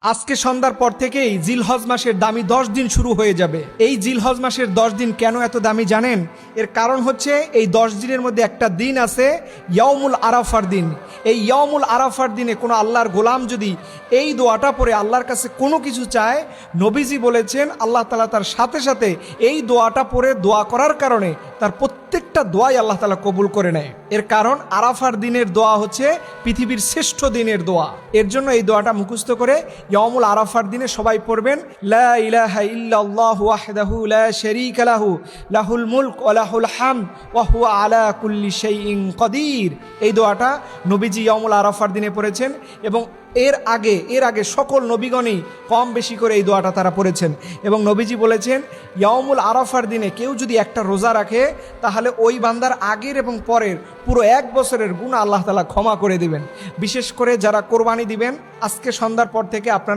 আজকে সন্ধ্যার পর থেকেই জিলহজ মাসের দামি 10 দিন শুরু হয়ে যাবে। এই জিলহজ মাসের 10 দিন কেন এত দামি জানেন? এর কারণ হচ্ছে এই 10 দিনের মধ্যে একটা দিন আছে ইয়াউমুল আরাফার দিন। এই ইয়াউমুল আরাফার দিনে কোনো আল্লাহর গোলাম যদি এই দোয়াটা পড়ে আল্লাহর কাছে কোনো কিছু চায়, নবীজি বলেছেন আল্লাহ তাআলা তার সাথে সাথে এই দোয়াটা পড়ে দোয়া করার কারণে তার প্রত্যেকটা দোয়াই আল্লাহ তাআলা কবুল করে নেয়। এর কারণ আরাফার দিনের দোয়া হচ্ছে পৃথিবীর শ্রেষ্ঠ দিনের দোয়া। এর জন্য এই দোয়াটা মুখস্থ করে ইয়াউমুল আরাফার দিনে সবাই পড়বেন, লা ইলাহা ইল্লাল্লাহু ওয়াহদাহু লা শারীকা লাহু লাহুল মুলক ওয়া লাহুল হামদ ওয়া হুয়া আলা কুল্লি শাইইন কাদির। এই দোয়াটা নবীজি ইয়াউমুল আরাফার দিনে পড়েছেন এবং এর আগে সকল নবীগণই কম বেশি করে এই দোয়াটা তারা পড়েছেন। এবং নবীজি বলেছেন ইয়াউমুল আরাফার দিনে কেউ যদি একটা রোজা রাখে তাহলে ওই বান্দার আগের এবং পরের পুরো 1 বছরের গুনাহ আল্লাহ তাআলা ক্ষমা করে দিবেন। বিশেষ করে যারা কোরবানি দিবেন, আজকে সন্ধ্যার পর থেকে আপনারা